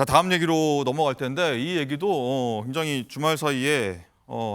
자, 다음 얘기로 넘어갈 텐데 이 얘기도 굉장히 주말 사이에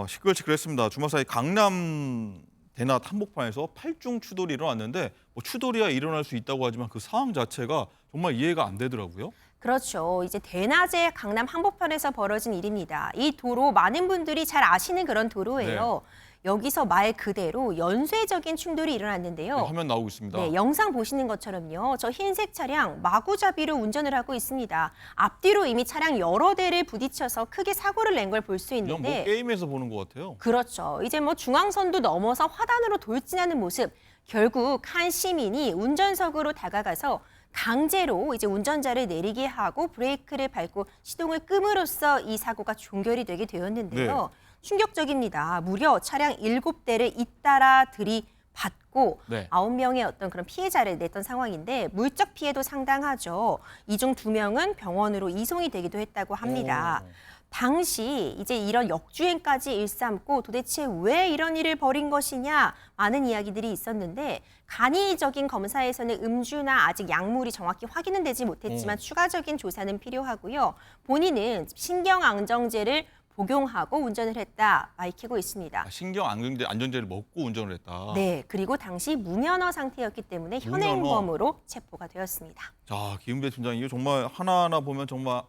시끌시끌했습니다. 주말 사이 강남 대낮 한복판에서 8중 추돌이 일어났는데 추돌이야 일어날 수 있다고 하지만 그 상황 자체가 정말 이해가 안 되더라고요. 그렇죠. 이제 대낮에 강남 한복판에서 벌어진 일입니다. 이 도로 많은 분들이 잘 아시는 그런 도로예요. 여기서 말 그대로 연쇄적인 충돌이 일어났는데요. 화면 나오고 있습니다. 네, 영상 보시는 것처럼요. 저 흰색 차량 마구잡이로 운전을 하고 있습니다. 앞뒤로 이미 차량 여러 대를 부딪혀서 크게 사고를 낸 걸 볼 수 그냥 뭐 있는데 게임에서 보는 것 같아요. 그렇죠. 이제 뭐 중앙선도 넘어서 화단으로 돌진하는 모습. 결국 한 시민이 운전석으로 다가가서 강제로 이제 운전자를 내리게 하고 브레이크를 밟고 시동을 끔으로써 이 사고가 종결이 되게 되었는데요. 충격적입니다. 무려 차량 7대를 잇따라 들이받고 네. 9명의 어떤 그런 피해자를 냈던 상황인데 물적 피해도 상당하죠. 이 중 2명은 병원으로 이송이 되기도 했다고 합니다. 당시 이제 이런 역주행까지 일삼고 도대체 왜 이런 일을 벌인 것이냐 많은 이야기들이 있었는데 간이적인 검사에서는 음주나 아직 약물이 정확히 확인은 되지 못했지만 추가적인 조사는 필요하고요. 본인은 신경안정제를 복용하고 운전을 했다 밝히고 있습니다. 신경 안정제를 먹고 운전을 했다. 네, 그리고 당시 무면허 상태였기 때문에 현행범으로 체포가 되었습니다. 자, 김은배 팀장 이게 정말 하나하나 보면 정말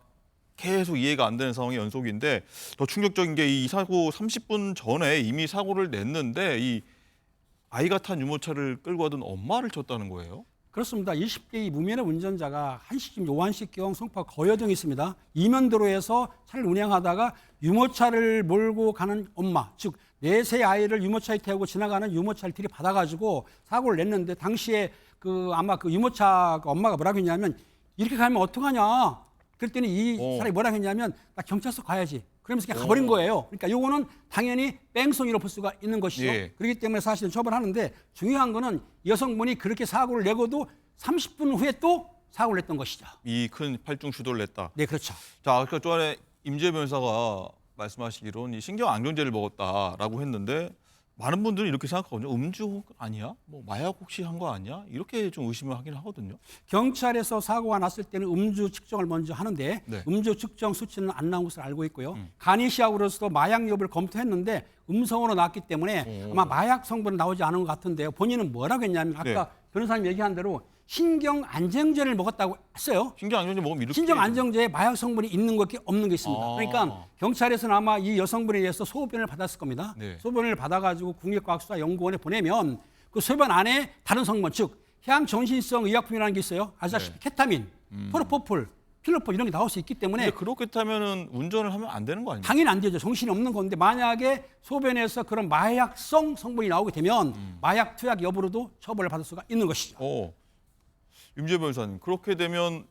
계속 이해가 안 되는 상황의 연속인데 더 충격적인 게 이 사고 30분 전에 이미 사고를 냈는데 이 아이가 탄 유모차를 끌고 가던 엄마를 쳤다는 거예요. 그렇습니다. 20대의 무면허 운전자가 한시쯤 요한시경 송파 거여동에 있습니다. 이면도로에서 차를 운행하다가 유모차를 몰고 가는 엄마, 즉 4세 아이를 유모차에 태우고 지나가는 유모차를 들이받아가지고 사고를 냈는데 당시에 아마 그 유모차 엄마가 뭐라고 했냐면 이렇게 가면 어떡하냐. 그랬더니 이 사람이 뭐라고 했냐면 나 경찰서 가야지. 그러면서 그냥 가버린 거예요. 그러니까 요거는 당연히 뺑소니로 볼 수가 있는 것이죠. 예. 그렇기 때문에 사실은 처벌하는데 중요한 거는 여성분이 그렇게 사고를 내고도 30분 후에 또 사고를 냈던 것이죠. 이 큰 8중 추돌을 냈다. 네, 그렇죠. 자, 아까 전에 임재 변호사가 말씀하시기로는 이 신경 안정제를 먹었다라고 했는데 많은 분들은 이렇게 생각하거든요. 음주 아니야? 뭐 마약 혹시 한 거 아니야? 이렇게 좀 의심을 하긴 하거든요. 경찰에서 사고가 났을 때는 음주 측정을 먼저 하는데 네. 음주 측정 수치는 안 나온 것을 알고 있고요. 간이시약으로서도 마약 여부를 검토했는데 음성으로 나왔기 때문에 아마 마약 성분은 나오지 않은 것 같은데요. 본인은 뭐라고 했냐면 아까 변호사님 얘기한 대로 신경 안정제를 먹었다고 했어요. 신경 안정제 먹으면 이렇게 신경 안정제에 마약 성분이 있는 것이 없는 게 있습니다. 그러니까 경찰에서는 아마 이 여성분에 대해서 소변을 받았을 겁니다. 네. 소변을 받아가지고 국립과학수사연구원에 보내면 그 소변 안에 다른 성분, 즉 향정신성 의약품이라는 게 있어요. 아시다시피 케타민, 프로포폴, 필로폰 이런 게 나올 수 있기 때문에 근데 그렇게 타면은 운전을 하면 안 되는 거 아닙니까? 당연히 안 되죠. 정신이 없는 건데 만약에 소변에서 그런 마약성 성분이 나오게 되면 마약 투약 여부로도 처벌을 받을 수가 있는 것이죠. 임재 변호사님, 그렇게 되면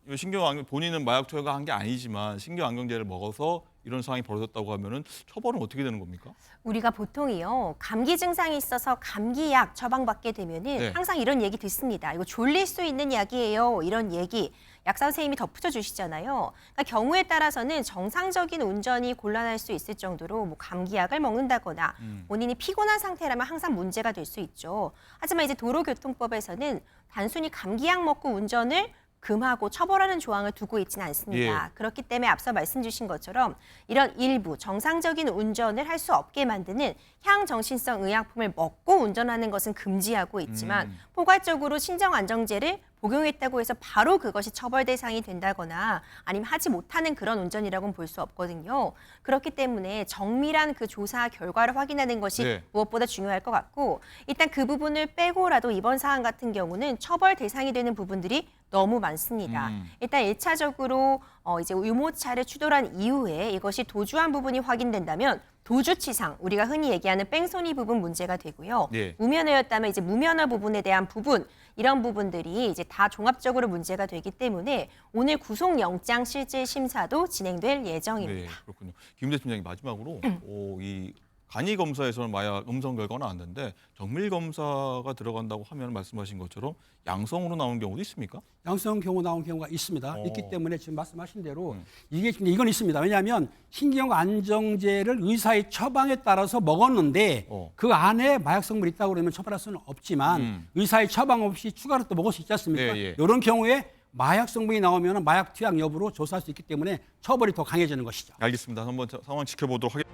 본인은 마약 투약한 게 아니지만 신경 안정제를 먹어서 이런 상황이 벌어졌다고 하면은 처벌은 어떻게 되는 겁니까? 우리가 보통이요. 감기 증상이 있어서 감기약 처방받게 되면은 항상 이런 얘기 듣습니다. 이거 졸릴 수 있는 약이에요. 이런 얘기. 약사 선생님이 덧붙여 주시잖아요. 그러니까 경우에 따라서는 정상적인 운전이 곤란할 수 있을 정도로 뭐 감기약을 먹는다거나 본인이 피곤한 상태라면 항상 문제가 될 수 있죠. 하지만 이제 도로교통법에서는 단순히 감기약 먹고 운전을 금하고 처벌하는 조항을 두고 있지는 않습니다. 그렇기 때문에 앞서 말씀 주신 것처럼 이런 일부 정상적인 운전을 할 수 없게 만드는 향정신성 의약품을 먹고 운전하는 것은 금지하고 있지만 포괄적으로 신경안정제를 복용했다고 해서 바로 그것이 처벌 대상이 된다거나 아니면 하지 못하는 그런 운전이라고는 볼 수 없거든요. 그렇기 때문에 정밀한 그 조사 결과를 확인하는 것이 무엇보다 중요할 것 같고 일단 그 부분을 빼고라도 이번 사안 같은 경우는 처벌 대상이 되는 부분들이 너무 많습니다. 일단 1차적으로 이제 유모차를 추돌한 이후에 이것이 도주한 부분이 확인된다면 도주치상, 우리가 흔히 얘기하는 뺑소니 부분 문제가 되고요. 무면허였다면 이제 무면허 부분에 대한 부분, 이런 부분들이 이제 다 종합적으로 문제가 되기 때문에 오늘 구속영장 실질 심사도 진행될 예정입니다. 네, 그렇군요. 김은배 팀장님 마지막으로 이 간이 검사에서는 마약 음성 결과가 나왔는데 정밀 검사가 들어간다고 하면 말씀하신 것처럼 양성으로 나온 경우도 있습니까? 양성 경우 나온 경우가 있습니다. 있기 때문에 지금 말씀하신 대로 이건 있습니다. 왜냐하면 신경 안정제를 의사의 처방에 따라서 먹었는데 그 안에 마약 성분이 있다고 그러면 처벌할 수는 없지만 의사의 처방 없이 추가로 또 먹을 수 있지 않습니까? 이런 경우에 마약 성분이 나오면 마약 투약 여부로 조사할 수 있기 때문에 처벌이 더 강해지는 것이죠. 알겠습니다. 한번 상황 지켜보도록 하겠습니다.